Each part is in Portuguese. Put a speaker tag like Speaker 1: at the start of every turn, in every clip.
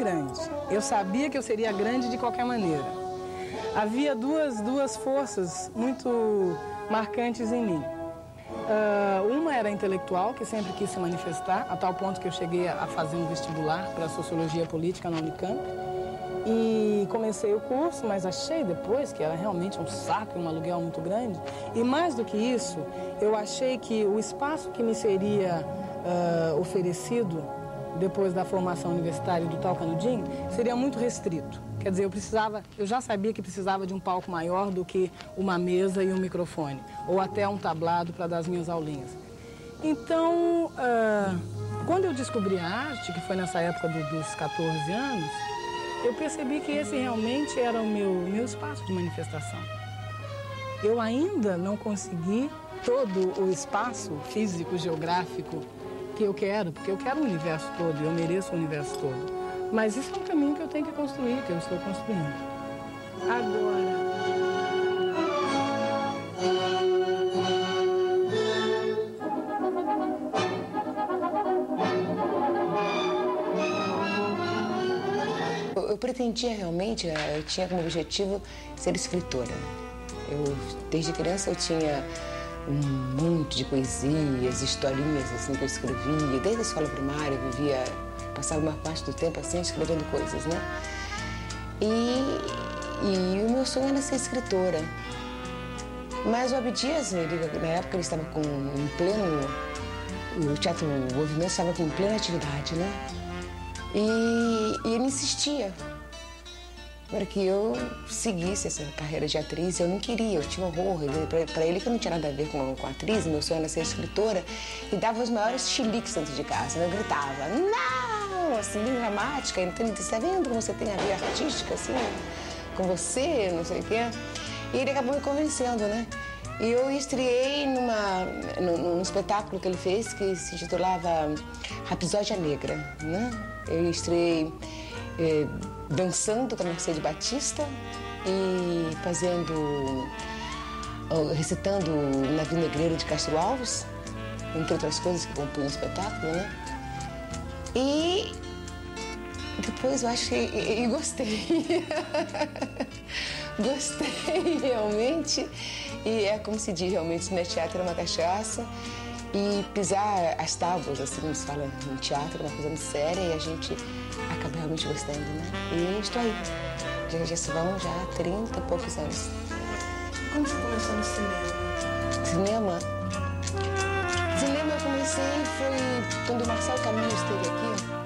Speaker 1: grande. Eu sabia que eu seria grande de qualquer maneira. Havia duas forças muito marcantes em mim. Uma era intelectual, que sempre quis se manifestar, a tal ponto que eu cheguei a fazer um vestibular para Sociologia Política na Unicamp. E comecei o curso, mas achei depois que era realmente um saco e um aluguel muito grande. E mais do que isso, eu achei que o espaço que me seria oferecido depois da formação universitária do tal canudinho seria muito restrito. Quer dizer, eu já sabia que precisava de um palco maior do que uma mesa e um microfone, ou até um tablado para dar as minhas aulinhas. Então, quando eu descobri a arte, que foi nessa época dos 14 anos, eu percebi que esse realmente era o meu espaço de manifestação. Eu ainda não consegui todo o espaço físico, geográfico que eu quero, porque eu quero o universo todo, eu mereço o universo todo. Mas isso é um caminho que eu tenho que construir, que eu estou construindo. Agora...
Speaker 2: Eu pretendia realmente, eu tinha como objetivo ser escritora. Desde criança eu tinha um monte de poesias, historinhas assim que eu escrevia. Desde a escola primária eu passava uma parte do tempo assim escrevendo coisas, né? E o meu sonho era ser escritora. Mas o Abdias, na época ele estava o Teatro Movimento estava em plena atividade, né? E ele insistia para que eu seguisse essa carreira de atriz. Eu não queria, eu tinha horror. Para ele que não tinha nada a ver com atriz, meu sonho era ser escritora. E dava os maiores chiliques dentro de casa. Eu gritava, não! Assim, bem dramática. Então ele disse, tá vendo como você tem a ver artística, assim, com você, não sei o quê? E ele acabou me convencendo, né? E eu estreiei num espetáculo que ele fez que se titulava Rapsódia Negra, né? Eu estreiei dançando com a Mercedes Batista e recitando o Navio Negreiro de Castro Alves, entre outras coisas que compunham o espetáculo, né? E depois eu acho que gostei. Gostei realmente. E é como se diz realmente, né? Teatro é uma cachaça. E pisar as tábuas, assim como se fala em teatro, uma coisa muito séria, e a gente acaba realmente gostando, né? E estou aí. Já se vão 30 e poucos anos.
Speaker 1: Como você começou no cinema?
Speaker 2: Cinema? Cinema eu comecei foi quando o Marcelo Caminho esteve aqui.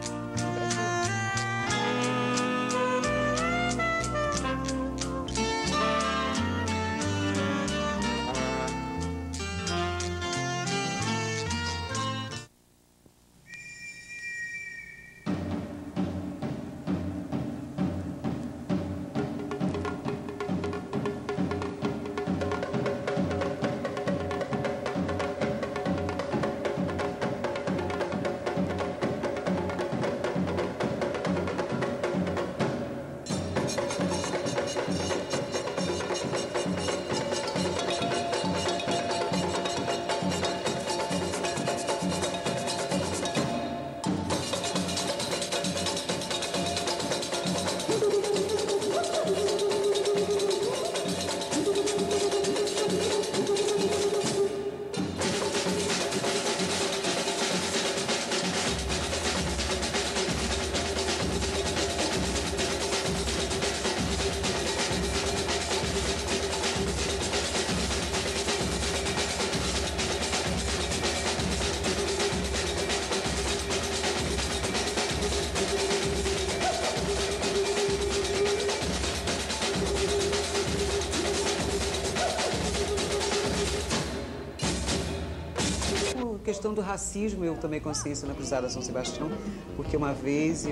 Speaker 3: A questão do racismo eu tomei consciência na Cruzada São Sebastião, porque uma vez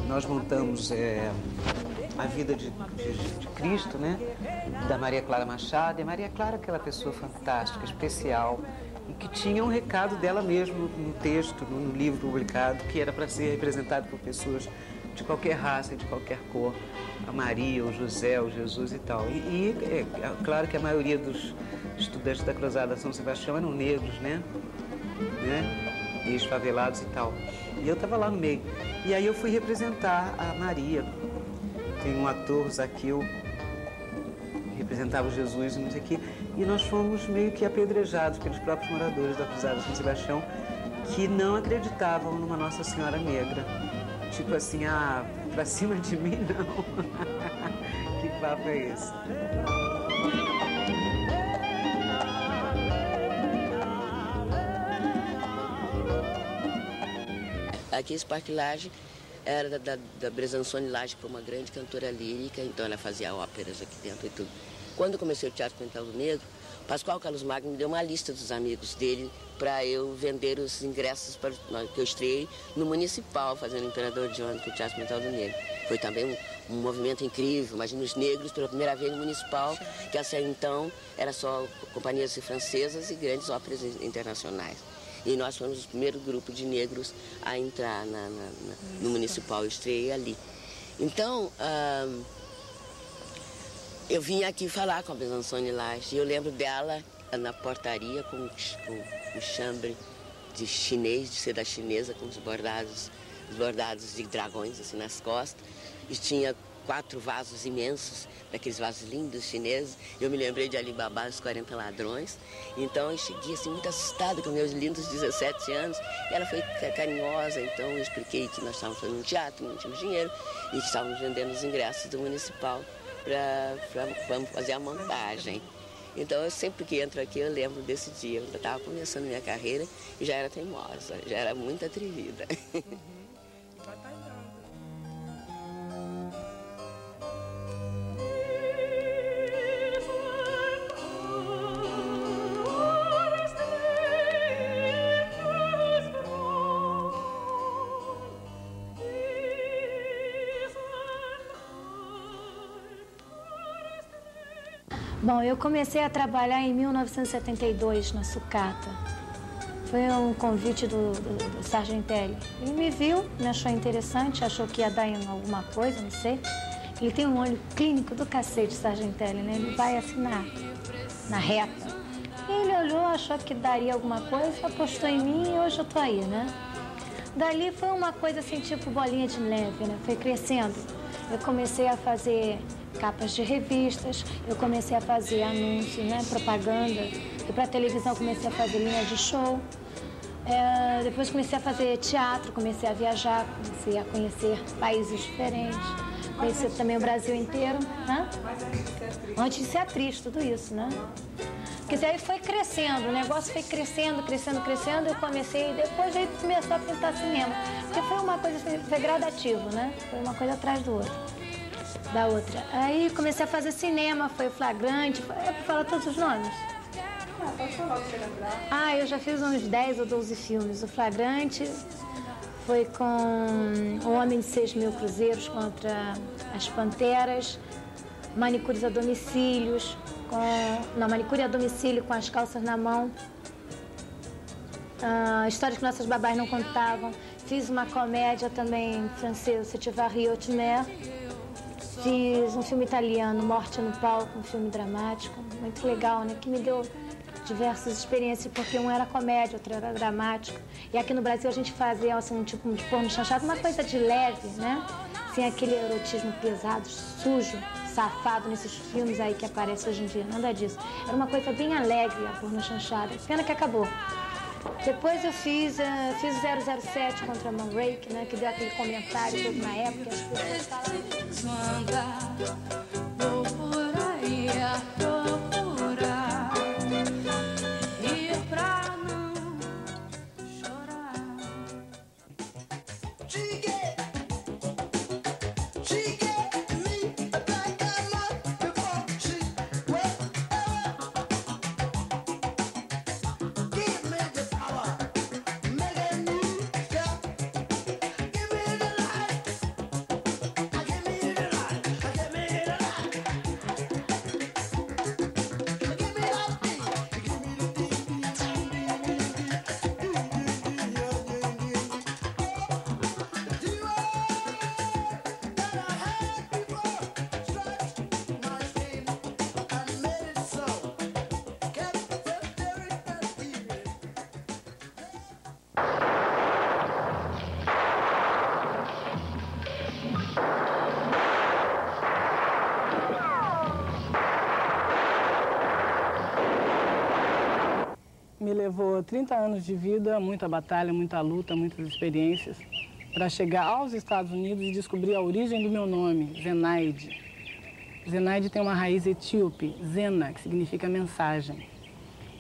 Speaker 3: nós montamos a vida de Cristo, né, da Maria Clara Machado, e a Maria Clara é aquela pessoa fantástica, especial, e que tinha um recado dela mesmo no texto, no livro publicado, que era para ser representado por pessoas de qualquer raça e de qualquer cor, a Maria, o José, o Jesus e tal. E é claro que a maioria dos estudantes da Cruzada São Sebastião eram negros, né? ex-favelados e tal. E eu estava lá no meio. E aí eu fui representar a Maria. Tem um ator, Zaqueu, representava o Jesus e não sei o quê. E nós fomos meio que apedrejados pelos próprios moradores da Cruzada São Sebastião, que não acreditavam numa Nossa Senhora negra. Tipo assim, pra cima de mim, não. Que papo é esse?
Speaker 4: Aqui esse Parque Lage era da Bresanzoni Lage, que foi uma grande cantora lírica, então ela fazia óperas aqui dentro e tudo. Quando eu comecei o Teatro Experimental do Negro, Pascoal Carlos Magno me deu uma lista dos amigos dele para eu vender os ingressos que eu estreiei no Municipal, fazendo o Imperador John com o Teatro Experimental do Negro. Foi também um movimento incrível, imagina os negros pela primeira vez no Municipal, que até então era só companhias francesas e grandes óperas internacionais. E nós fomos o primeiro grupo de negros a entrar no Municipal, eu estreiei ali. Então, eu vim aqui falar com a Bresanzoni Lage, e eu lembro dela na portaria com um chambre de chinês, de seda chinesa, com os bordados de dragões assim nas costas, e tinha 4 vasos imensos, daqueles vasos lindos chineses. Eu me lembrei de Alibaba e os 40 ladrões. Então eu cheguei assim muito assustada com meus lindos 17 anos. E ela foi carinhosa, então eu expliquei que nós estávamos fazendo um teatro, não tínhamos dinheiro, e que estávamos vendendo os ingressos do Municipal para fazer a montagem. Então eu sempre que entro aqui eu lembro desse dia. Eu estava começando minha carreira e já era teimosa, já era muito atrevida.
Speaker 5: Bom, eu comecei a trabalhar em 1972 na Sucata. Foi um convite do Sargentelli. Ele me viu, me achou interessante, achou que ia dar em alguma coisa, não sei. Ele tem um olho clínico do cacete, Sargentelli, né? Ele vai assim na reta. E ele olhou, achou que daria alguma coisa, apostou em mim e hoje eu tô aí, né? Dali foi uma coisa assim, tipo bolinha de neve, né? Foi crescendo. Eu comecei a fazer capas de revistas, eu comecei a fazer anúncios, né, propaganda, e para televisão comecei a fazer linha de show, depois comecei a fazer teatro, comecei a viajar, comecei a conhecer países diferentes, conheci também o Brasil inteiro, né? Antes de ser atriz, tudo isso, né? Quer dizer, aí foi crescendo, o negócio foi crescendo, eu comecei, depois aí começou a pintar cinema, porque foi uma coisa assim, foi gradativo, né? Foi uma coisa atrás da outra. Aí comecei a fazer cinema, foi o Flagrante, é pra falar todos os nomes?
Speaker 1: Pode falar o que você lembrar.
Speaker 5: Eu já fiz uns 10 ou 12 filmes. O Flagrante foi com O Homem de 6 Mil Cruzeiros contra as Panteras, Manicures a Domicílios, Manicure a Domicílio com As Calças na Mão, Histórias que Nossas Babás Não Contavam. Fiz uma comédia também francesa, Se Tu vas rire, tu meurs. Fiz um filme italiano, Morte no Palco, um filme dramático, muito legal, né? Que me deu diversas experiências, porque um era comédia, outro era dramático. E aqui no Brasil a gente fazia assim, um tipo de porno chanchado, uma coisa de leve, né? Sem aquele erotismo pesado, sujo, safado nesses filmes aí que aparecem hoje em dia, nada disso. Era uma coisa bem alegre a porno chanchada, pena que acabou. Depois eu fiz 007 contra a Man Rake, né, que deu aquele comentário todo na época. As pessoas
Speaker 1: levou 30 anos de vida, muita batalha, muita luta, muitas experiências, para chegar aos Estados Unidos e descobrir a origem do meu nome, Zenaide. Zenaide tem uma raiz etíope, Zena, que significa mensagem.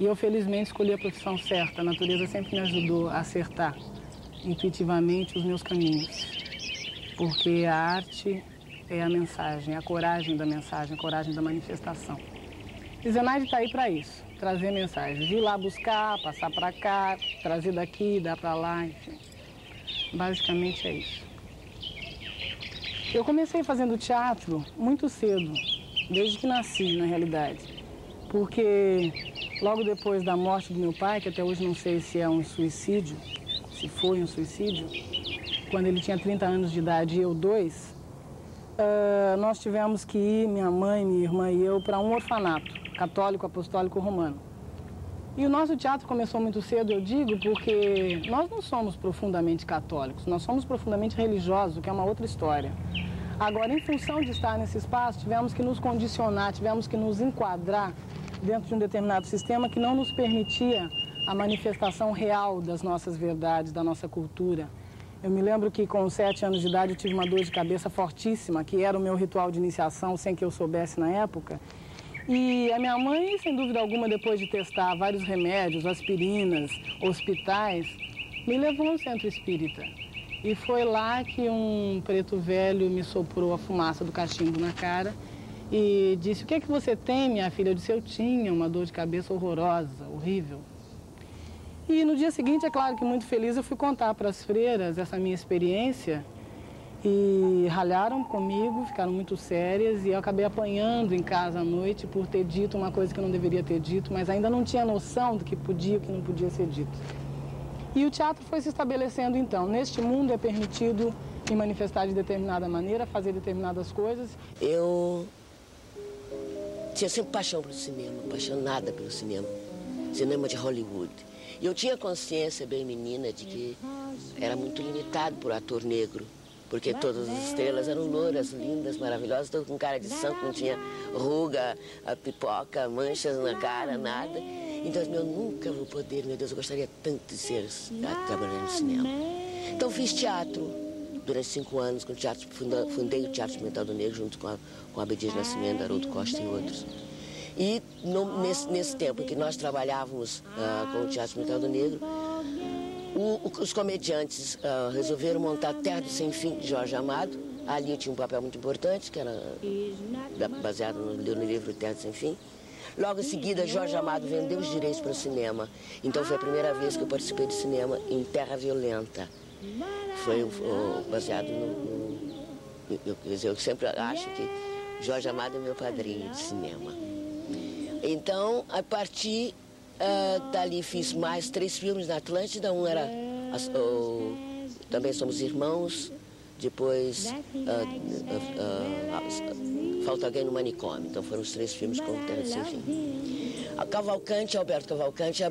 Speaker 1: E eu, felizmente, escolhi a profissão certa. A natureza sempre me ajudou a acertar intuitivamente os meus caminhos. Porque a arte é a mensagem, a coragem da mensagem, a coragem da manifestação. E Zenaide está aí para isso, trazer mensagens. Ir lá buscar, passar para cá, trazer daqui, dar para lá, enfim. Basicamente é isso. Eu comecei fazendo teatro muito cedo, desde que nasci, na realidade. Porque logo depois da morte do meu pai, que até hoje não sei se é um suicídio, se foi um suicídio, quando ele tinha 30 anos de idade e eu 2, nós tivemos que ir, minha mãe, minha irmã e eu, para um orfanato católico apostólico romano. E o nosso teatro começou muito cedo, eu digo, porque nós não somos profundamente católicos, nós somos profundamente religiosos, que é uma outra história. Agora, em função de estar nesse espaço, tivemos que nos condicionar, tivemos que nos enquadrar dentro de um determinado sistema que não nos permitia a manifestação real das nossas verdades, da nossa cultura. Eu me lembro que com 7 anos de idade eu tive uma dor de cabeça fortíssima, que era o meu ritual de iniciação, sem que eu soubesse na época. E a minha mãe, sem dúvida alguma, depois de testar vários remédios, aspirinas, hospitais, me levou ao centro espírita. E foi lá que um preto velho me soprou a fumaça do cachimbo na cara e disse: "O que é que você tem, minha filha?" Eu disse: "Eu tinha uma dor de cabeça horrorosa, horrível." E no dia seguinte, é claro que muito feliz, eu fui contar para as freiras essa minha experiência e ralharam comigo, ficaram muito sérias e eu acabei apanhando em casa à noite por ter dito uma coisa que eu não deveria ter dito, mas ainda não tinha noção do que podia e o que não podia ser dito. E o teatro foi se estabelecendo então. Neste mundo é permitido me manifestar de determinada maneira, fazer determinadas coisas.
Speaker 4: Eu tinha sempre paixão pelo cinema, apaixonada pelo cinema, cinema de Hollywood. E eu tinha consciência, bem menina, de que era muito limitado por ator negro, porque todas as estrelas eram louras, lindas, maravilhosas, todas com cara de santo, não tinha ruga, pipoca, manchas na cara, nada. Então, eu nunca vou poder, meu Deus, eu gostaria tanto de ser trabalhando no cinema. Então, fiz teatro durante 5 anos, com teatro, fundei o Teatro Experimental do Negro, junto com a Abdias Nascimento, Haroldo Costa e outros. E nesse tempo em que nós trabalhávamos com o Teatro Experimental do Negro, os comediantes resolveram montar Terra do Sem Fim, de Jorge Amado. Ali eu tinha um papel muito importante, que era baseado no livro Terra do Sem Fim. Logo em seguida, Jorge Amado vendeu os direitos para o cinema. Então foi a primeira vez que eu participei de cinema em Terra Violenta. Foi baseado eu sempre acho que Jorge Amado é meu padrinho de cinema. Então, a partir dali, fiz mais 3 filmes na Atlântida. Um era Também Somos Irmãos. Depois, Falta Alguém no Manicômio. Então foram os 3 filmes com Terra Sem Fim. Alberto Cavalcante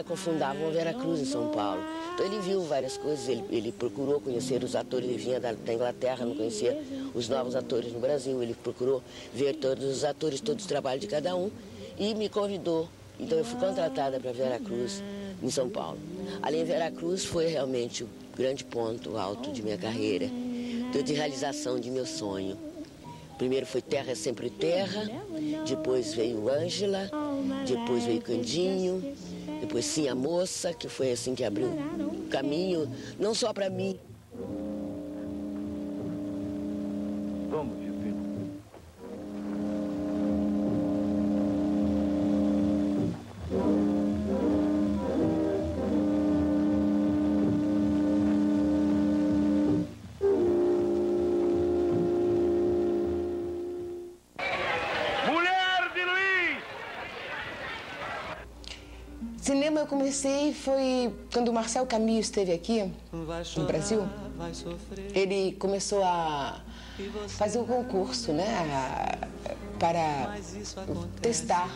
Speaker 4: cofundava uma Veracruz em São Paulo. Então ele viu várias coisas, ele procurou conhecer os atores, ele vinha da Inglaterra, não conhecia os novos atores no Brasil. Ele procurou ver todos os atores, todos os trabalhos de cada um e me convidou. Então eu fui contratada para Veracruz, em São Paulo. Ali em Veracruz foi realmente o grande ponto alto de minha carreira, de realização de meu sonho. Primeiro foi Terra é Sempre Terra, depois veio Ângela, depois veio Candinho, depois Sim a Moça, que foi assim que abriu o caminho, não só para mim.
Speaker 6: Vamos, Divino.
Speaker 2: Cinema eu comecei foi quando o Marcel Camus esteve aqui no Brasil. Ele começou a fazer um concurso, né, para testar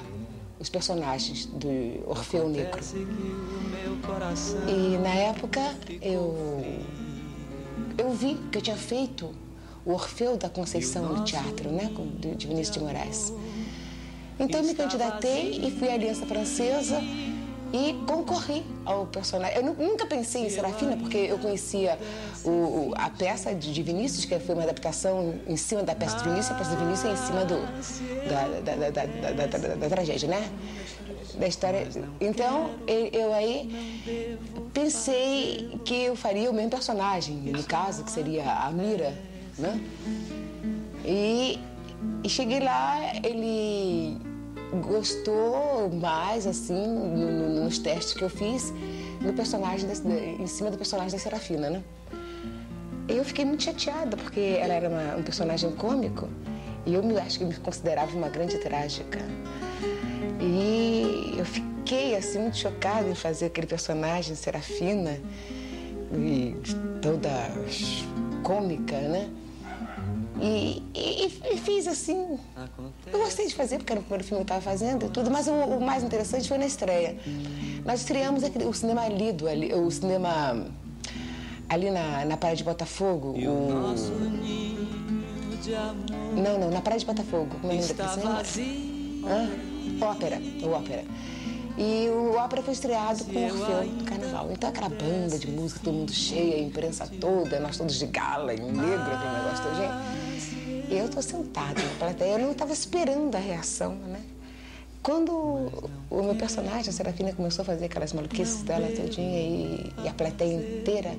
Speaker 2: os personagens do Orfeu Negro. E na época eu vi que eu tinha feito o Orfeu da Conceição no teatro, né, de Vinícius de Moraes. Então eu me candidatei e fui à Aliança Francesa e concorri ao personagem. Eu nunca pensei em Serafina, porque eu conhecia a peça de Vinícius, que foi uma adaptação em cima da peça de Vinícius, a peça de Vinícius é em cima da tragédia, né? Da história. Então, eu aí pensei que eu faria o mesmo personagem, no caso, que seria a Mira, né? E cheguei lá, ele gostou mais, assim, nos testes que eu fiz, no personagem em cima do personagem da Serafina, né? E eu fiquei muito chateada, porque ela era um personagem cômico, e eu acho que me considerava uma grande trágica. E eu fiquei, assim, muito chocada em fazer aquele personagem, Serafina, e toda cômica, né? E fiz assim. Eu gostei de fazer, porque era o primeiro filme que eu estava fazendo e tudo, mas o mais interessante foi na estreia. Nós estreamos o cinema Lido, o cinema ali na Praia de Botafogo. Não, na Praia de Botafogo. Como é o nome daquele cinema? O Ópera. E o Ópera foi estreado com o Orfeu do Carnaval. Então aquela banda de música, todo mundo cheio, a imprensa toda, nós todos de gala, em negro, aquele negócio todo, gente. E eu estou sentada na plateia, eu não estava esperando a reação, né? Quando o meu personagem, a Serafina, começou a fazer aquelas maluquices dela todinha e a plateia inteira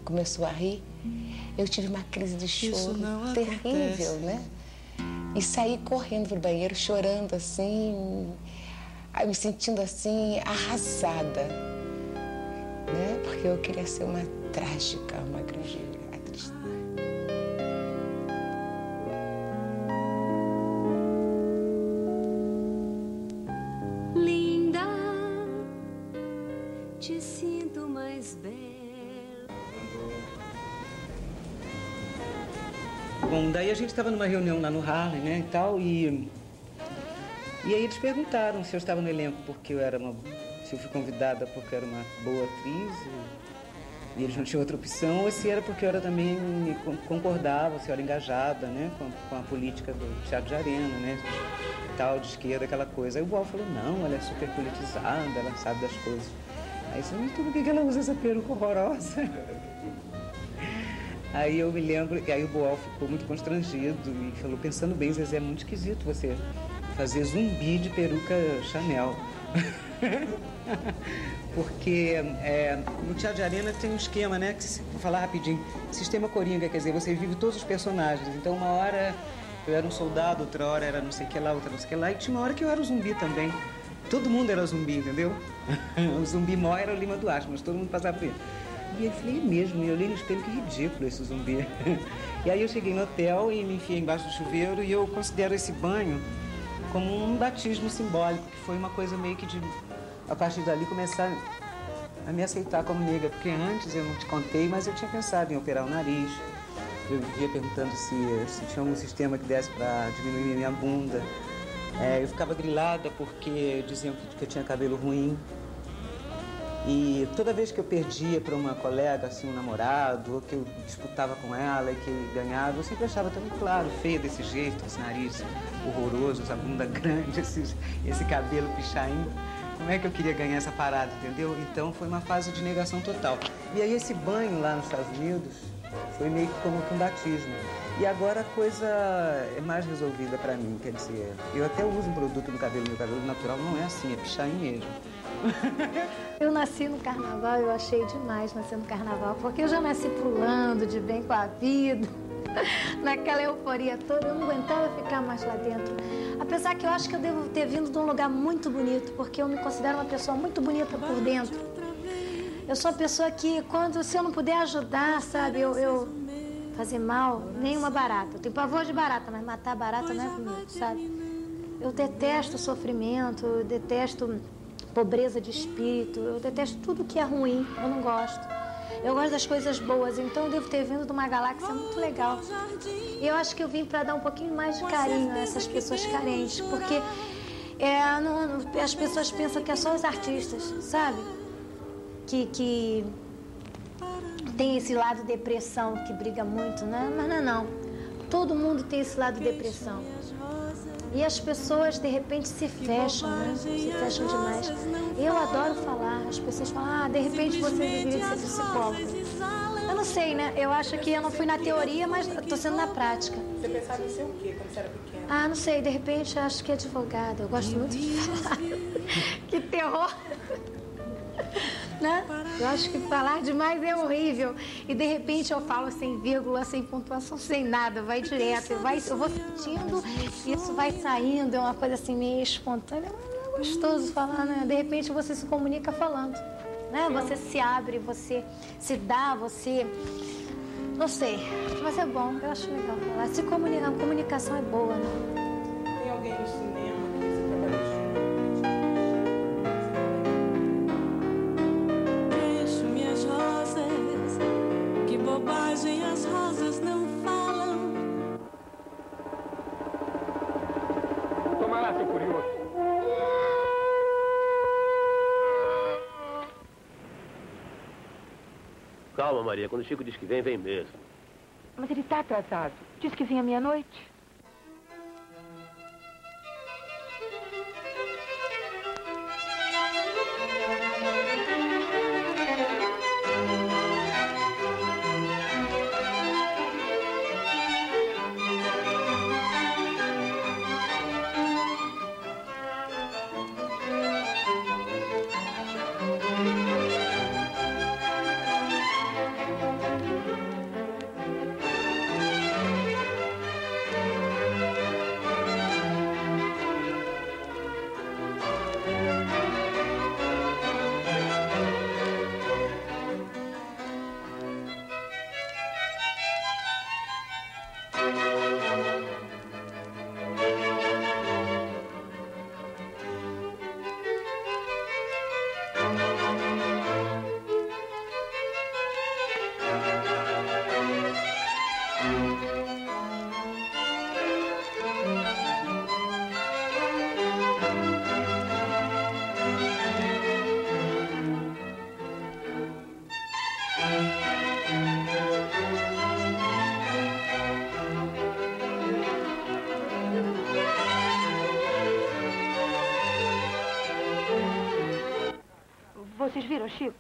Speaker 2: começou a rir, eu tive uma crise de choro terrível, né? E saí correndo pro banheiro, chorando assim, me sentindo assim, arrasada, né? Porque eu queria ser uma trágica, uma grande atriz.
Speaker 7: Linda, te sinto mais bela.
Speaker 3: Bom, daí a gente estava numa reunião lá no Harlem, né, e tal, e aí eles perguntaram se eu estava no elenco porque se eu fui convidada porque eu era uma boa atriz e eles não tinham outra opção, ou se era porque eu era também concordava, se eu era engajada, né, com a política do Teatro de Arena, né, tal, de esquerda, aquela coisa. Aí o Boal falou, não, ela é super politizada, ela sabe das coisas. Aí eu disse, mas por que ela usa essa peruca horrorosa? Aí eu me lembro, e aí o Boal ficou muito constrangido e falou, pensando bem, Zezé, é muito esquisito você fazer Zumbi de peruca Chanel. Porque no Teatro de Arena tem um esquema, né, que, vou falar rapidinho, sistema Coringa, quer dizer, você vive todos os personagens. Então uma hora eu era um soldado, outra hora era não sei o que lá, outra não sei o que lá, e tinha uma hora que eu era o zumbi também. Todo mundo era zumbi, entendeu? O zumbi mó era o Lima Duarte, mas todo mundo passava por ele. E eu falei, mesmo, e eu olhei no espelho, que ridículo esse zumbi. E aí eu cheguei no hotel e me enfiei embaixo do chuveiro e eu considero esse banho como um batismo simbólico, que foi uma coisa meio que de, a partir dali, começar a me aceitar como negra. Porque antes, eu não te contei, mas eu tinha pensado em operar o nariz. Eu vivia perguntando se tinha algum sistema que desse para diminuir minha bunda. Eu ficava grilada porque diziam que eu tinha cabelo ruim. E toda vez que eu perdia para uma colega, assim, um namorado, ou que eu disputava com ela e que ganhava, eu sempre achava tão claro, feia desse jeito, esse nariz horroroso, essa bunda grande, esse cabelo pichain. Como é que eu queria ganhar essa parada, entendeu? Então foi uma fase de negação total. E aí esse banho lá nos Estados Unidos foi meio que como que um batismo. E agora a coisa é mais resolvida para mim, quer dizer, eu até uso um produto no cabelo, meu cabelo natural não é assim, é pichain mesmo.
Speaker 5: Eu nasci no carnaval, eu achei demais nascer no carnaval, porque eu já nasci pulando de bem com a vida, naquela euforia toda, eu não aguentava ficar mais lá dentro. Apesar que eu acho que eu devo ter vindo de um lugar muito bonito, porque eu me considero uma pessoa muito bonita por dentro. Eu sou uma pessoa que, se eu não puder ajudar, sabe, eu fazer mal, nem uma barata. Eu tenho pavor de barata, mas matar barata não é comigo, sabe? Eu detesto sofrimento, eu detesto pobreza de espírito, eu detesto tudo que é ruim, eu não gosto. Eu gosto das coisas boas, então eu devo ter vindo de uma galáxia muito legal. E eu acho que eu vim para dar um pouquinho mais de carinho a essas pessoas carentes, porque as pessoas pensam que é só os artistas, sabe? Que tem esse lado depressão que briga muito, né? Mas não é não. Todo mundo tem esse lado de depressão. E as pessoas, de repente, se fecham, né? Se fecham demais. Eu adoro falar. As pessoas falam, de repente você deveria ser psicóloga. Eu não sei, né? Eu acho que eu não fui na teoria, mas estou sendo na prática.
Speaker 1: Você pensava em ser o quê quando você era pequena?
Speaker 5: Não sei. De repente, acho que advogada. Eu gosto muito de falar. Que terror! Né? Eu acho que falar demais é horrível. E de repente eu falo sem vírgula, sem pontuação, sem nada, vai direto. Eu vou sentindo, isso vai saindo, é uma coisa assim meio espontânea. É gostoso falar, né? De repente você se comunica falando. Né? Você se abre, você se dá, você... Não sei, mas é bom, eu acho legal falar. Se comunicar, a comunicação é boa, né?
Speaker 1: Tem alguém no cinema que você trabalha junto?
Speaker 7: Bobagem, as rosas não falam.
Speaker 6: Toma lá, seu curioso.
Speaker 8: Calma, Maria. Quando o Chico diz que vem, vem mesmo.
Speaker 9: Mas ele está atrasado. Diz que vem à meia-noite. Vocês viram, Chico?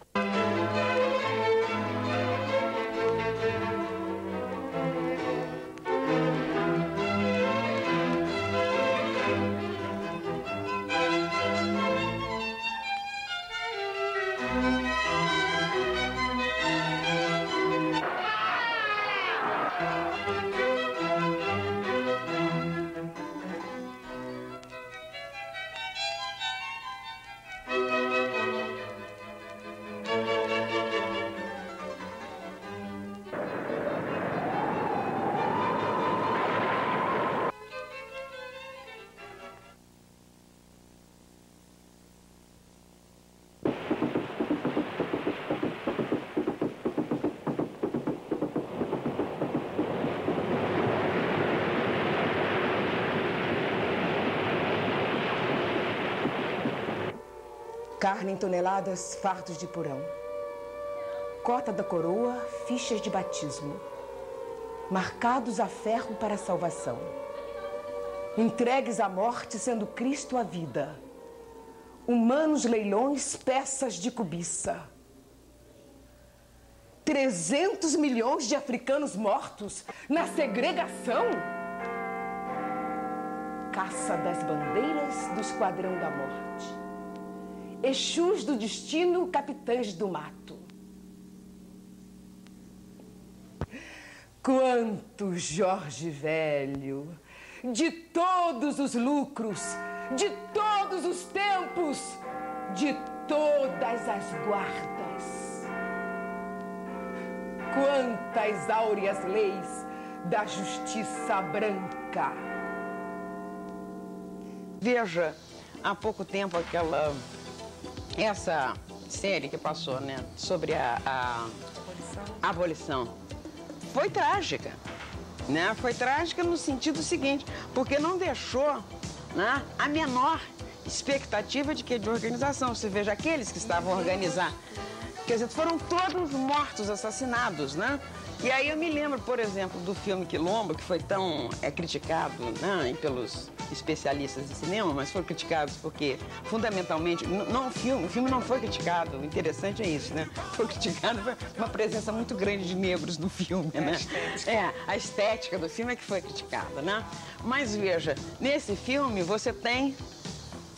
Speaker 2: Carne em toneladas, fardos de porão. Cota da coroa, fichas de batismo. Marcados a ferro para a salvação. Entregues à morte, sendo Cristo a vida. Humanos leilões, peças de cobiça. 300 milhões de africanos mortos na segregação. Caça das bandeiras do esquadrão da morte. Exus do destino, capitães do mato. Quanto Jorge Velho, de todos os lucros, de todos os tempos, de todas as guardas. Quantas áureas leis da justiça branca.
Speaker 3: Veja, há pouco tempo essa série que passou, né, sobre a abolição, foi trágica, né? Foi trágica no sentido seguinte, porque não deixou, né, a menor expectativa de organização. Você veja, aqueles que estavam a organizar, quer dizer, foram todos mortos, assassinados, né?
Speaker 10: E aí eu me lembro, por exemplo, do filme Quilombo, que foi tão criticado, né, pelos especialistas de cinema, mas foi criticado porque, fundamentalmente, o filme não foi criticado, o interessante é isso, né? Foi criticado por uma presença muito grande de negros no filme, né? A estética do filme é que foi criticada, né? Mas veja, nesse filme você tem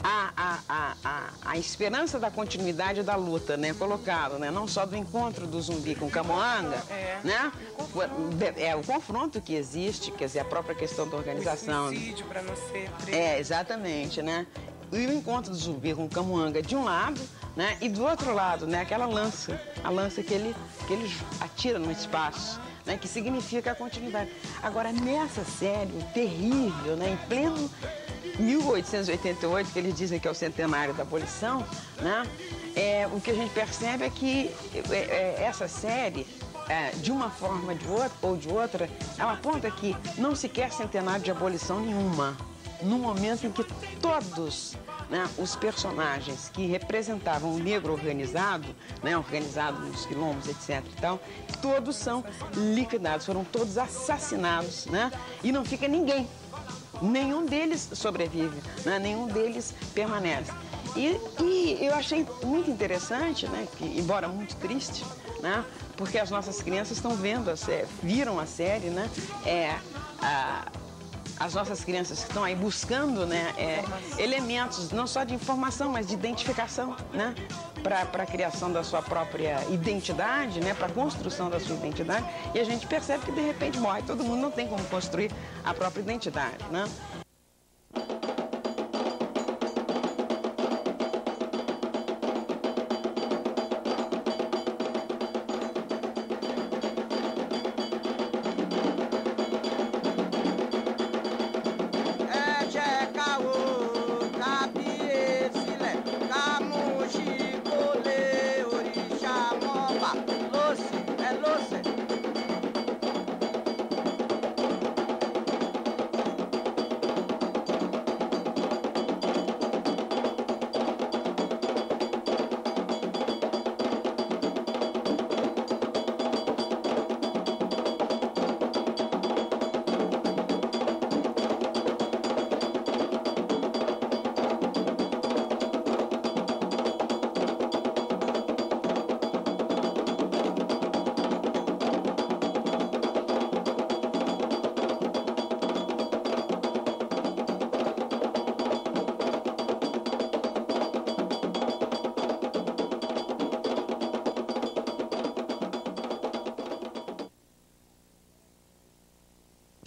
Speaker 10: a esperança da continuidade da luta, né, colocado, né, não só do encontro do zumbi com Camoanga, né, o confronto que existe, quer dizer, a própria questão da organização.
Speaker 1: O suicídio para não ser preso.
Speaker 10: Exatamente, né, e o encontro do zumbi com Camoanga de um lado, né, e do outro lado, né, aquela lança, a lança que ele atira no espaço, né, que significa a continuidade. Agora, nessa série terrível, né, em pleno 1888, que eles dizem que é o centenário da abolição, né? O que a gente percebe é que essa série, de uma forma ou de outra, ela aponta que não se quer centenário de abolição nenhuma, no momento em que todos, né, os personagens que representavam o negro organizado, né, organizado nos quilombos, etc. e tal, todos são liquidados, foram todos assassinados, né? E não fica ninguém. Nenhum deles sobrevive, né? Nenhum deles permanece. E eu achei muito interessante, né? Que, embora muito triste, né? Porque as nossas crianças estão vendo viram a série, né? As nossas crianças que estão aí buscando, né, elementos não só de informação, mas de identificação, né, para a criação da sua própria identidade, né, para a construção da sua identidade. E a gente percebe que de repente morre todo mundo, não tem como construir a própria identidade, né?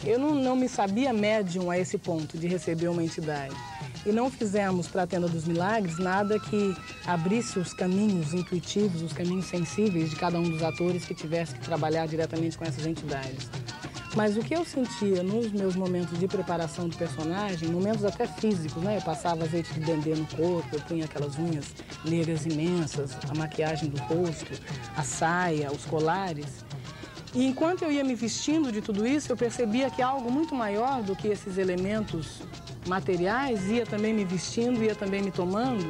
Speaker 1: Eu não me sabia médium a esse ponto de receber uma entidade. E não fizemos para a Tenda dos Milagres nada que abrisse os caminhos intuitivos, os caminhos sensíveis de cada um dos atores que tivesse que trabalhar diretamente com essas entidades. Mas o que eu sentia nos meus momentos de preparação do personagem, momentos até físicos, né? Eu passava azeite de dendê no corpo, eu punha aquelas unhas negras imensas, a maquiagem do rosto, a saia, os colares. E enquanto eu ia me vestindo de tudo isso, eu percebia que algo muito maior do que esses elementos materiais ia também me vestindo, ia também me tomando.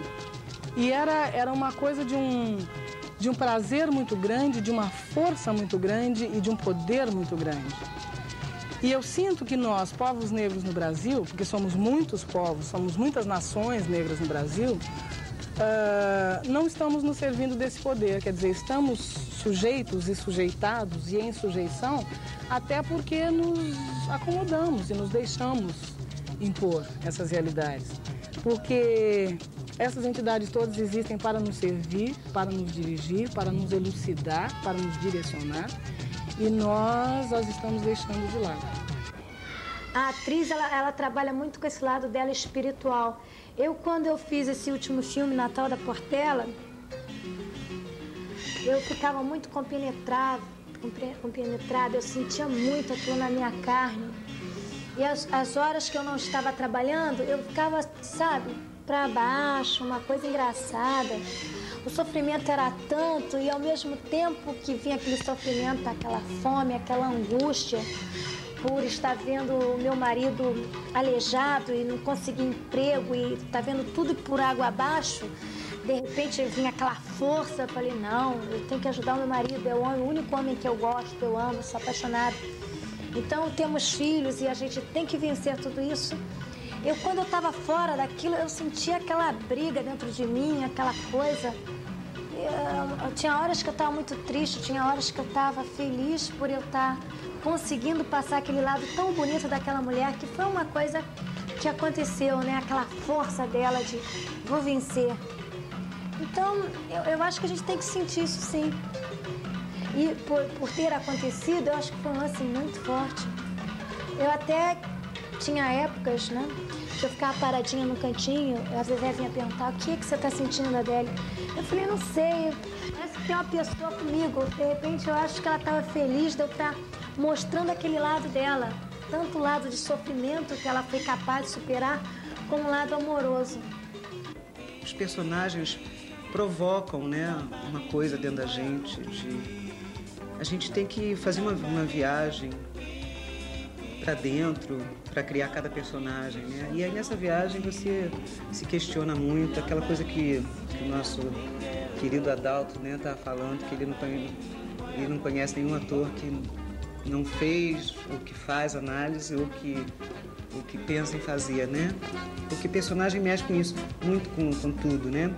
Speaker 1: E era uma coisa de um prazer muito grande, de uma força muito grande e de um poder muito grande. E eu sinto que nós, povos negros no Brasil, porque somos muitos povos, somos muitas nações negras no Brasil, não estamos nos servindo desse poder, quer dizer, estamos sujeitos e sujeitados e em sujeição até porque nos acomodamos e nos deixamos impor essas realidades. Porque essas entidades todas existem para nos servir, para nos dirigir, para nos elucidar, para nos direcionar e nós as estamos deixando de lado.
Speaker 5: A atriz, ela trabalha muito com esse lado dela espiritual. Quando eu fiz esse último filme, Natal da Portela, eu ficava muito compenetrada, eu sentia muito aquilo na minha carne. E as horas que eu não estava trabalhando, eu ficava, sabe, para baixo, uma coisa engraçada. O sofrimento era tanto e ao mesmo tempo que vinha aquele sofrimento, aquela fome, aquela angústia, por estar vendo o meu marido aleijado e não conseguir emprego e estar vendo tudo por água abaixo, De repente vinha aquela força, eu falei, não, eu tenho que ajudar o meu marido, é o único homem que eu gosto, eu amo, sou apaixonada. Então temos filhos e a gente tem que vencer tudo isso. Quando eu estava fora daquilo, eu sentia aquela briga dentro de mim, aquela coisa. Tinha horas que eu estava muito triste, tinha horas que eu estava feliz por eu estar conseguindo passar aquele lado tão bonito daquela mulher, que foi uma coisa que aconteceu, né? Aquela força dela de vou vencer. Então, eu acho que a gente tem que sentir isso, sim. E por ter acontecido, eu acho que foi um lance muito forte. Eu até tinha épocas, né, que eu ficava paradinha no cantinho, a Zezé vinha perguntar, o que é que você está sentindo, Adélia? Eu falei, não sei, parece que tem uma pessoa comigo. De repente, eu acho que ela estava feliz de eu estar mostrando aquele lado dela, tanto o lado de sofrimento que ela foi capaz de superar, como o lado amoroso.
Speaker 3: Os personagens provocam, né, uma coisa dentro da gente, a gente tem que fazer uma viagem para dentro, para criar cada personagem, né? E aí nessa viagem você se questiona muito, aquela coisa que o nosso querido Adalto, né, tá falando, que ele não conhece nenhum ator que não fez ou que faz análise ou que pensa em fazer, né? Porque personagem mexe com isso, muito com tudo, né?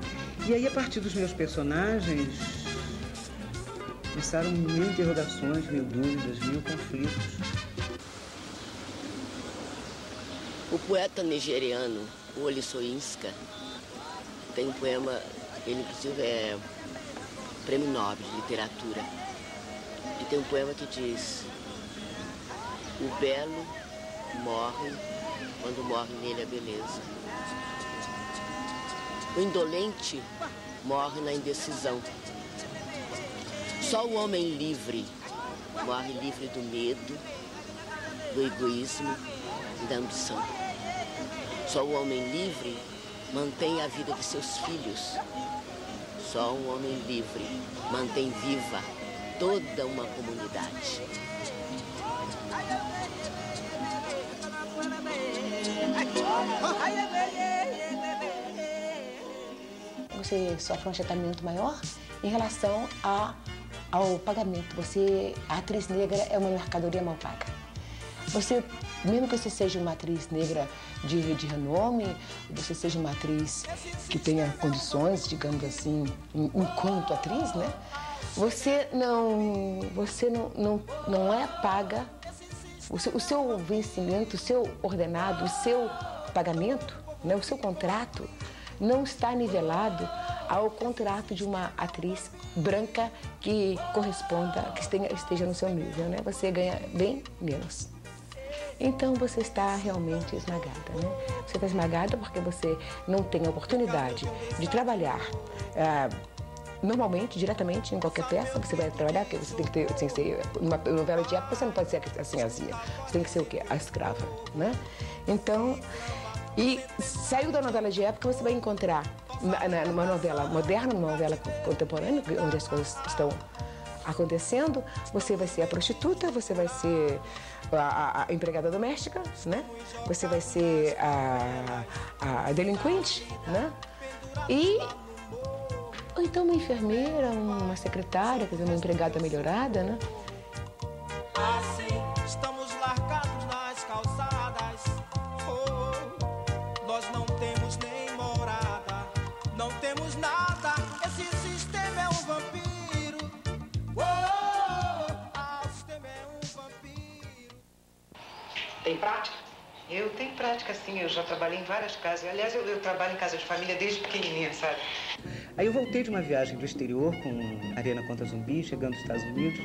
Speaker 3: E aí, a partir dos meus personagens, começaram mil interrogações, mil dúvidas, mil conflitos.
Speaker 4: O poeta nigeriano, Wole Soyinka, tem um poema, ele inclusive é Prêmio Nobel de Literatura, e tem um poema que diz: o belo morre quando morre nele a beleza. O indolente morre na indecisão. Só o homem livre morre livre do medo, do egoísmo e da ambição. Só o homem livre mantém a vida de seus filhos. Só um homem livre mantém viva toda uma comunidade.
Speaker 2: Você sofre um achatamento maior em relação ao pagamento. A atriz negra é uma mercadoria mal paga. Mesmo que você seja uma atriz negra de renome, você seja uma atriz que tenha condições, digamos assim, enquanto atriz, né? Você não é paga. O seu vencimento, o seu ordenado, o seu pagamento, né, o seu contrato não está nivelado ao contrato de uma atriz branca que corresponda, que esteja no seu nível, né? Você ganha bem menos. Então você está realmente esmagada, né? Você está esmagada porque você não tem a oportunidade de trabalhar normalmente, diretamente, em qualquer peça. Você vai trabalhar, porque você tem que ser uma novela de época, você não pode ser assim azia. Você tem que ser o quê? A escrava, né? Então, e saiu da novela de época, você vai encontrar numa novela moderna, numa novela contemporânea, onde as coisas estão acontecendo, você vai ser a prostituta, você vai ser a empregada doméstica, né? Você vai ser a delinquente, né? Ou então uma enfermeira, uma secretária, quer dizer, uma empregada melhorada, né?
Speaker 11: Assim, estamos largados nas calçadas. Nós não temos nem morada, não temos nada. Esse sistema é um vampiro. O sistema é um vampiro.
Speaker 3: Tem prática? Eu tenho prática, sim. Eu já trabalhei em várias casas. Aliás, eu trabalho em casa de família desde pequenininha, sabe? Aí eu voltei de uma viagem do exterior com Arena contra Zumbi, chegando nos Estados Unidos,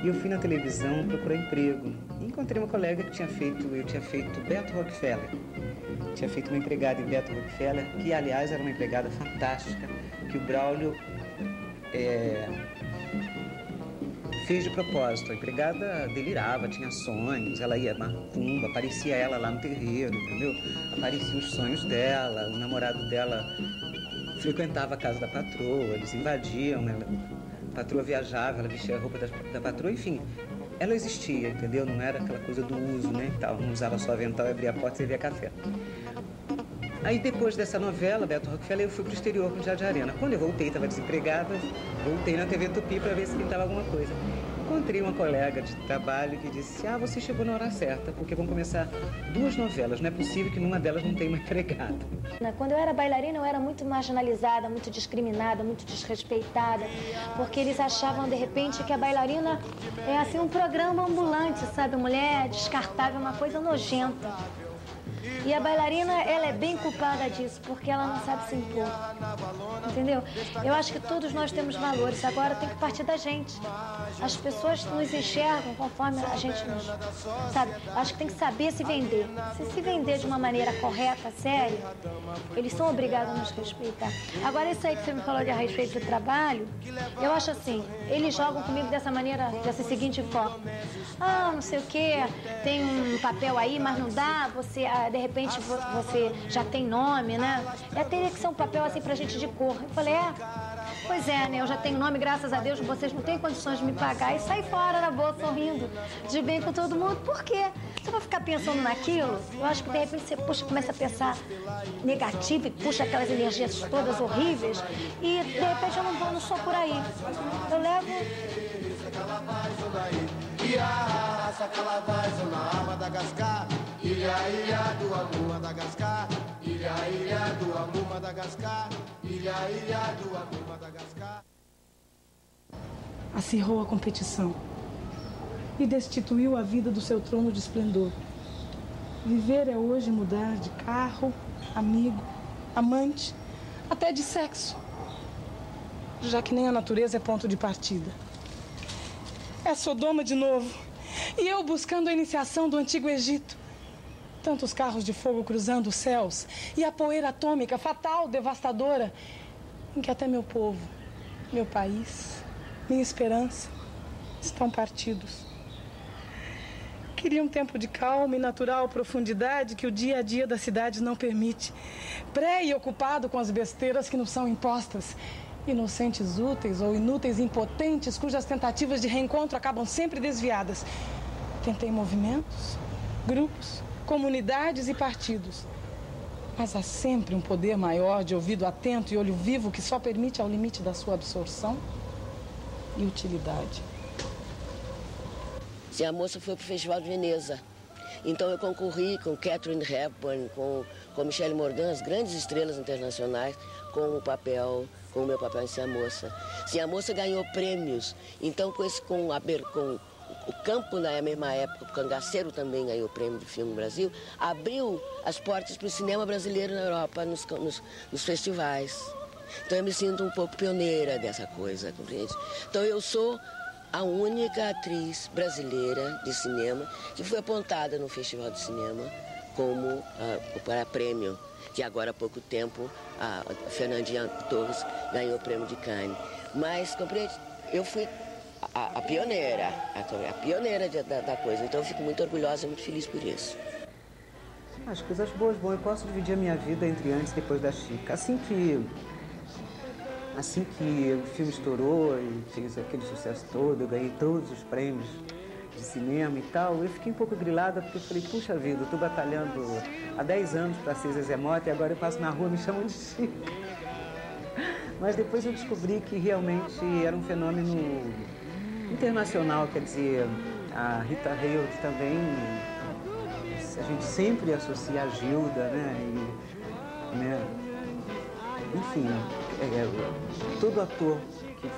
Speaker 3: e eu fui na televisão procurar emprego. E encontrei uma colega que eu tinha feito Beto Rockefeller. Tinha feito uma empregada em Beto Rockefeller, que, aliás, era uma empregada fantástica, que o Braulio fez de propósito. A empregada delirava, tinha sonhos, ela ia macumba, aparecia ela lá no terreiro, entendeu? Apareciam os sonhos dela, o namorado dela frequentava a casa da patroa, eles invadiam, a patroa viajava, ela vestia a roupa da patroa, enfim, ela existia, entendeu? Não era aquela coisa do uso, né, e tal, não usava só avental, abria a porta e servia café. Aí depois dessa novela, Beto Rockefeller, eu fui pro exterior com o Jardim Arena. Quando eu voltei, estava desempregada, voltei na TV Tupi para ver se pintava alguma coisa. Encontrei uma colega de trabalho que disse, você chegou na hora certa, porque vão começar 2 novelas, não é possível que numa delas não tenha uma empregada.
Speaker 5: Quando eu era bailarina, eu era muito marginalizada, muito discriminada, muito desrespeitada, porque eles achavam, de repente, que a bailarina é assim um programa ambulante, sabe? Mulher descartável, uma coisa nojenta. E a bailarina, ela é bem culpada disso, porque ela não sabe se impor, entendeu? Eu acho que todos nós temos valores, agora tem que partir da gente. As pessoas nos enxergam conforme a gente nos... Sabe? Acho que tem que saber se vender. Se vender de uma maneira correta, séria, eles são obrigados a nos respeitar. Agora, isso aí que você me falou de a respeito do trabalho, eu acho assim, eles jogam comigo dessa maneira, dessa seguinte forma. Não sei o quê, tem um papel aí, mas não dá, você... de repente você já tem nome, né? Teria que ser um papel assim pra gente de cor. Eu falei, pois é, né? Eu já tenho nome, graças a Deus, vocês não têm condições de me pagar. E saí fora na boa, sorrindo, de bem com todo mundo. Por quê? Você vai ficar pensando naquilo? Eu acho que de repente você começa a pensar negativo e puxa aquelas energias todas horríveis. E de repente eu não sou por aí. Eu levo...
Speaker 11: Madagascar, ilha do amor, Madagascar, ilha do amor, Madagascar, ilha do amor, Madagascar.
Speaker 1: Acirrou a competição e destituiu a vida do seu trono de esplendor. Viver é hoje mudar de carro, amigo, amante, até de sexo, já que nem a natureza é ponto de partida. É Sodoma de novo. E eu buscando a iniciação do Antigo Egito. Tantos carros de fogo cruzando os céus. E a poeira atômica, fatal, devastadora, em que até meu povo, meu país, minha esperança, estão partidos. Queria um tempo de calma e natural profundidade que o dia a dia da cidade não permite. Pré e ocupado com as besteiras que nos são impostas. Inocentes úteis ou inúteis impotentes, cujas tentativas de reencontro acabam sempre desviadas. Tentei movimentos, grupos, comunidades e partidos. Mas há sempre um poder maior de ouvido atento e olho vivo que só permite ao limite da sua absorção e utilidade.
Speaker 4: Se a moça foi para o Festival de Veneza, então eu concorri com Katharine Hepburn, com Michelle Morgan, as grandes estrelas internacionais, com o meu papel em Ser a Moça. Se a Moça ganhou prêmios, então com o Campo, na mesma época, o Cangaceiro também ganhou o prêmio de filme no Brasil, abriu as portas para o cinema brasileiro na Europa, nos festivais. Então eu me sinto um pouco pioneira dessa coisa, compreende? Então eu sou a única atriz brasileira de cinema que foi apontada no Festival de Cinema como para prêmio. Que agora há pouco tempo a Fernandinha Torres ganhou o prêmio de Cannes. Mas, compreende, eu fui a pioneira, da coisa. Então eu fico muito orgulhosa e muito feliz por isso.
Speaker 3: As coisas boas, bom, eu posso dividir a minha vida entre antes e depois da Chica. Assim que o filme estourou e fez aquele sucesso todo, eu ganhei todos os prêmios de cinema e tal, eu fiquei um pouco grilada porque eu falei, puxa vida, eu estou batalhando há 10 anos para ser Zezé Mota e agora eu passo na rua e me chamam de Chica. Mas depois eu descobri que realmente era um fenômeno internacional, quer dizer, a Rita Hayworth também, a gente sempre associa a Gilda, né? Enfim, todo ator que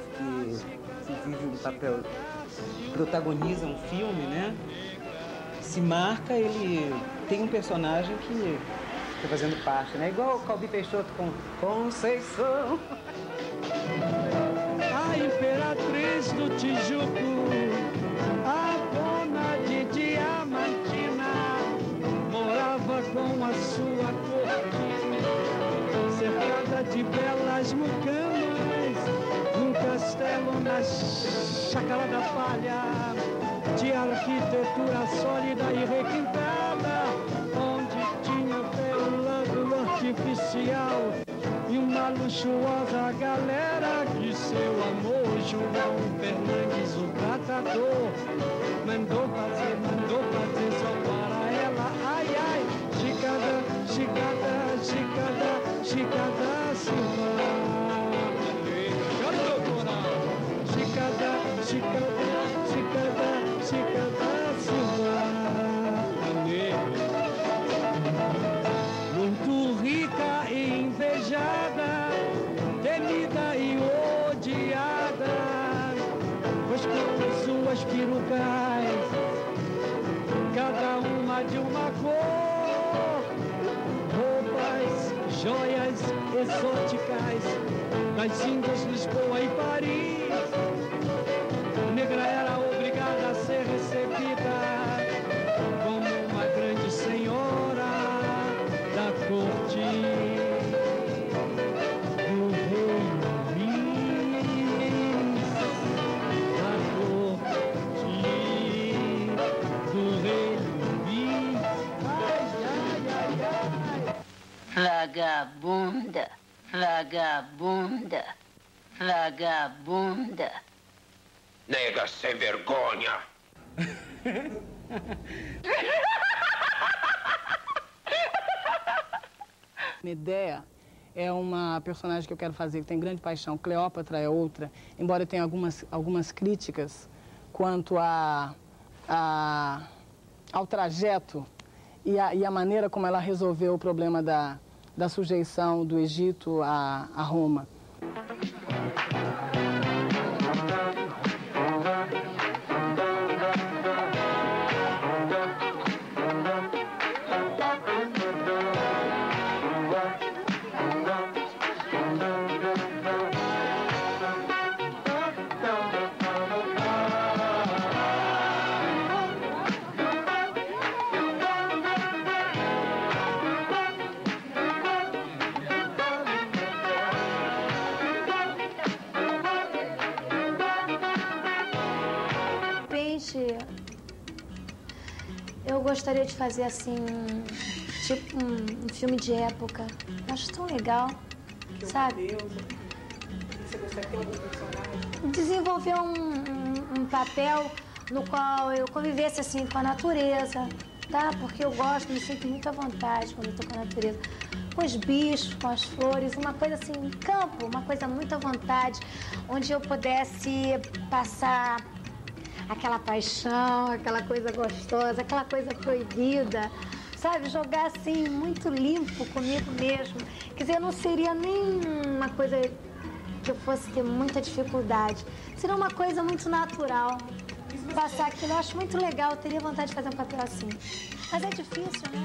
Speaker 3: vive um papel, protagoniza um filme, né? Se marca, ele tem um personagem que está fazendo parte, né? Igual o Calbi Peixoto com Conceição.
Speaker 11: A imperatriz do Tijuco, a dona de Diamantina, morava com a sua corte, cercada de belas mucamas, num castelo na Chácara da Palha, de arquitetura sólida e requintada, onde tinha pérola artificial e uma luxuosa galera que seu amor, João Fernandes, o tratador, mandou fazer só para ela. Ai, ai, chicada, chicada, chicada.
Speaker 12: Chicada Silva. Chicada, chicada, chicada, chicada Silva. Muito rica e invejada, temida e odiada, pois com suas perucas, cada uma de uma cor, roupas, joias exóticas, das Índias, Lisboa e Paris, a negra era obrigada a ser recebida como uma grande senhora da corte do rei Luís, da corte do rei Luís. Ai, ai, ai, ai.
Speaker 13: Vagabunda, vagabunda, vagabunda.
Speaker 14: Nega sem vergonha.
Speaker 1: Medea é uma personagem que eu quero fazer, que tem grande paixão. Cleópatra é outra, embora tenha algumas críticas quanto ao trajeto e a maneira como ela resolveu o problema da sujeição do Egito a Roma.
Speaker 5: Eu gostaria de fazer assim, tipo um filme de época. Eu acho tão legal, sabe?
Speaker 1: Você gostaria de ter algum personagem?
Speaker 5: Desenvolver um papel no qual eu convivesse assim com a natureza, tá? Porque eu gosto, me sinto muito à vontade quando eu tô com a natureza. Com os bichos, com as flores, uma coisa assim, campo, uma coisa muito à vontade, onde eu pudesse passar aquela paixão, aquela coisa gostosa, aquela coisa proibida, sabe? Jogar assim, muito limpo comigo mesmo. Quer dizer, não seria nem uma coisa que eu fosse ter muita dificuldade. Seria uma coisa muito natural. Passar aquilo, eu acho muito legal, eu teria vontade de fazer um papel assim. Mas é difícil, né?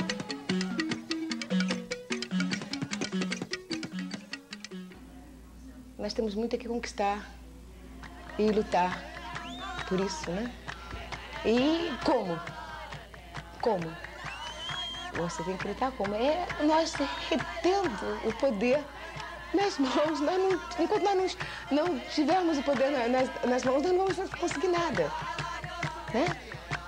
Speaker 2: Nós temos muito que conquistar e lutar por isso, né? E como? Como? Você tem que lutar como? É nós retendo o poder nas mãos. Enquanto nós não tivermos o poder nas mãos, nós não vamos conseguir nada, né?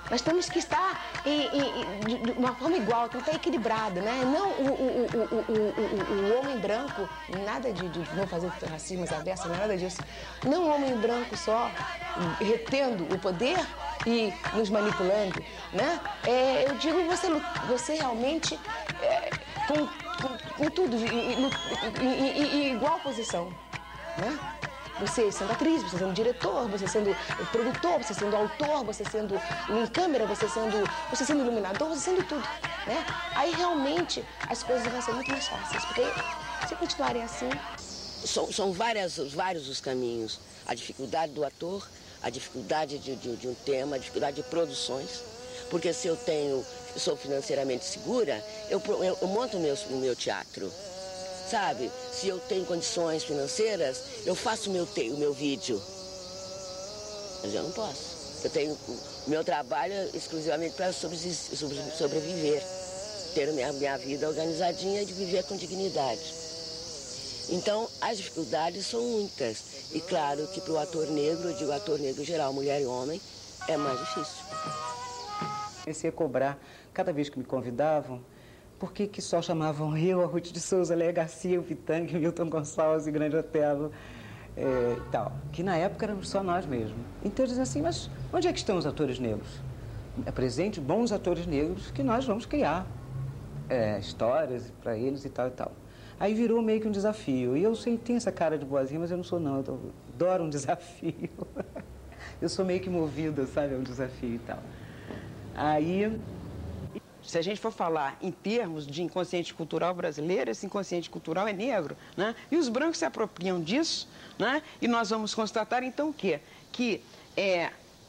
Speaker 2: Nós temos que estar de uma forma igual, tem que estar equilibrado, né? Não o homem branco, nada de não fazer racismo às nada disso. Não o homem branco só retendo o poder e nos manipulando, né? Eu digo você realmente com tudo, em igual posição, né? Você sendo atriz, você sendo diretor, você sendo produtor, você sendo autor, você sendo em câmera, você sendo iluminador, você sendo tudo, né? Aí realmente as coisas vão ser muito mais fáceis, porque se continuarem assim...
Speaker 4: São vários os caminhos. A dificuldade do ator, a dificuldade de um tema, a dificuldade de produções. Porque se eu sou financeiramente segura, eu monto o meu teatro. Sabe, se eu tenho condições financeiras, eu faço o meu vídeo. Mas eu não posso. Eu tenho o meu trabalho exclusivamente para sobreviver. Ter minha vida organizadinha e de viver com dignidade. Então, as dificuldades são muitas. E claro que para o ator negro, eu digo ator negro geral, mulher e homem, é mais difícil.
Speaker 3: Comecei a cobrar cada vez que me convidavam. Por que só chamavam eu, a Ruth de Souza, Léa Garcia, o Pitanga, Milton Gonçalves e Grande Otelo e tal? Que na época éramos só nós mesmos. Então eu dizia assim, mas onde é que estão os atores negros? Apresente bons atores negros que nós vamos criar histórias para eles e tal e tal. Aí virou meio que um desafio. E eu tenho essa cara de boazinha, mas eu não sou não. Eu adoro um desafio. Eu sou meio que movida, sabe, a um desafio e tal. Aí,
Speaker 10: se a gente for falar em termos de inconsciente cultural brasileiro, esse inconsciente cultural é negro, né? E os brancos se apropriam disso, né? E nós vamos constatar então que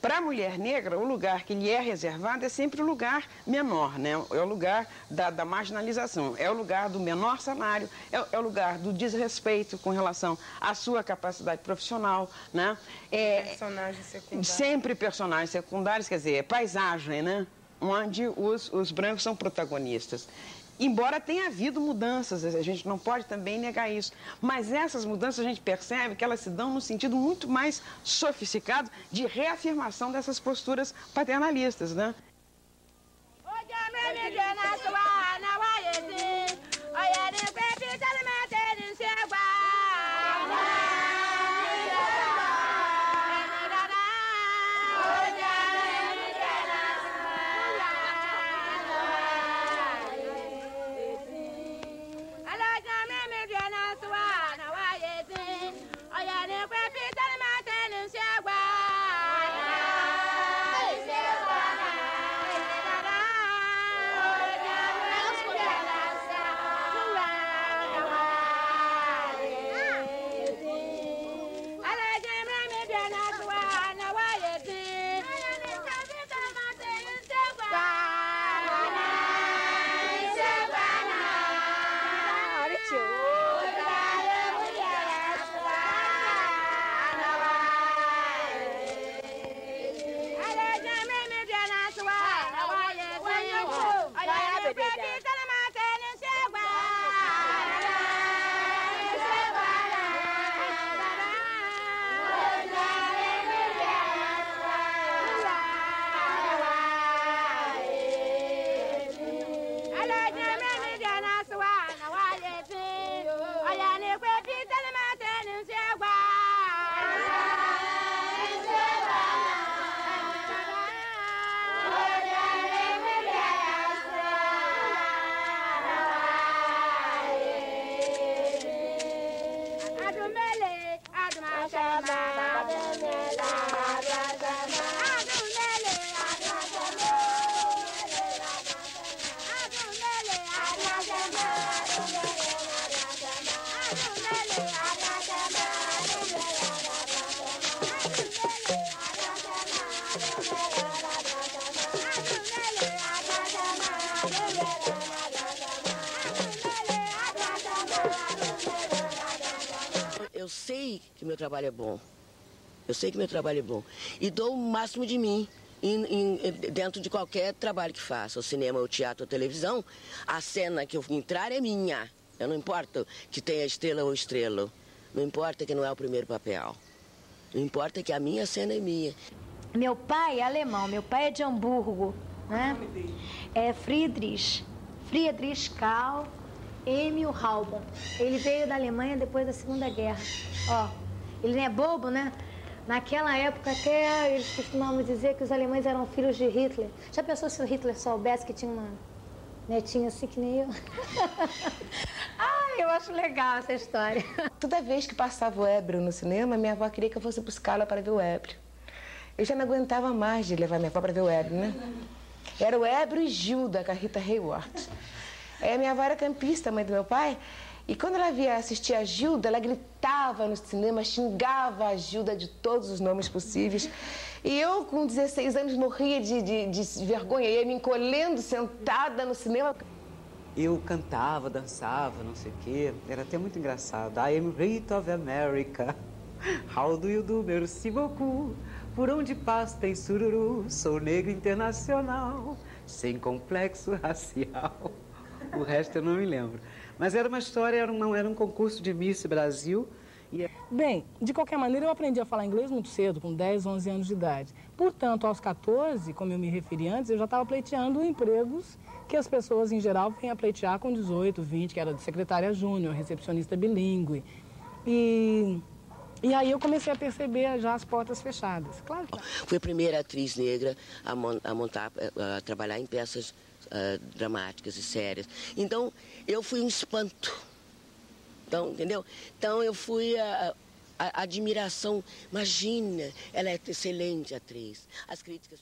Speaker 10: para a mulher negra, o lugar que lhe é reservado é sempre o lugar menor, né? É o lugar da marginalização, é o lugar do menor salário, é o lugar do desrespeito com relação à sua capacidade profissional, né?
Speaker 1: Personagens secundários.
Speaker 10: Sempre personagens secundários, quer dizer, paisagem, né? Onde os brancos são protagonistas. Embora tenha havido mudanças, a gente não pode também negar isso. Mas essas mudanças a gente percebe que elas se dão num sentido muito mais sofisticado de reafirmação dessas posturas paternalistas, né?
Speaker 4: Eu sei que meu trabalho é bom. Eu sei que meu trabalho é bom. E dou o máximo de mim dentro de qualquer trabalho que faça. O cinema, o teatro, a televisão, a cena que eu entrar é minha. Eu não importa que tenha estrela ou estrela. Não importa que não é o primeiro papel. Não importa que a minha cena é minha.
Speaker 5: Meu pai é alemão, meu pai é de Hamburgo, né? É Friedrich Karl Emil Halban. Ele veio da Alemanha depois da Segunda Guerra. Ó, ele não é bobo, né? Naquela época até eles costumavam dizer que os alemães eram filhos de Hitler. Já pensou se o Hitler soubesse que tinha uma netinha assim que nem eu? Ai, eu acho legal essa história.
Speaker 2: Toda vez que passava o Ébrio no cinema, minha avó queria que eu fosse buscá-la para ver o Ébrio. Eu já não aguentava mais de levar minha avó para ver o Ébrio, né? Era o Ébrio e Gilda, com a Rita Hayworth. Aí a minha avó era campista, mãe do meu pai, e quando ela via assistir a Gilda, ela gritava no cinema, xingava a Gilda de todos os nomes possíveis. E eu, com 16 anos, morria de vergonha, ia me encolhendo, sentada no cinema.
Speaker 3: Eu cantava, dançava, não sei o quê. Era até muito engraçado. I am Rita of America. How do you do, merci beaucoup? Por onde passo tem sururu. Sou negro internacional, sem complexo racial. O resto eu não me lembro. Mas era uma história, era um concurso de Miss Brasil.
Speaker 1: Bem, de qualquer maneira, eu aprendi a falar inglês muito cedo, com 10, 11 anos de idade. Portanto, aos 14, como eu me referi antes, eu já estava pleiteando empregos que as pessoas, em geral, vêm a pleitear com 18, 20, que era de secretária júnior, recepcionista bilíngue. E aí eu comecei a perceber já as portas fechadas. Claro que...
Speaker 4: Fui a primeira atriz negra a trabalhar em peças dramáticas e sérias. Então, eu fui um espanto. Então, entendeu? Então eu fui a admiração, imagina, ela é excelente atriz. As críticas...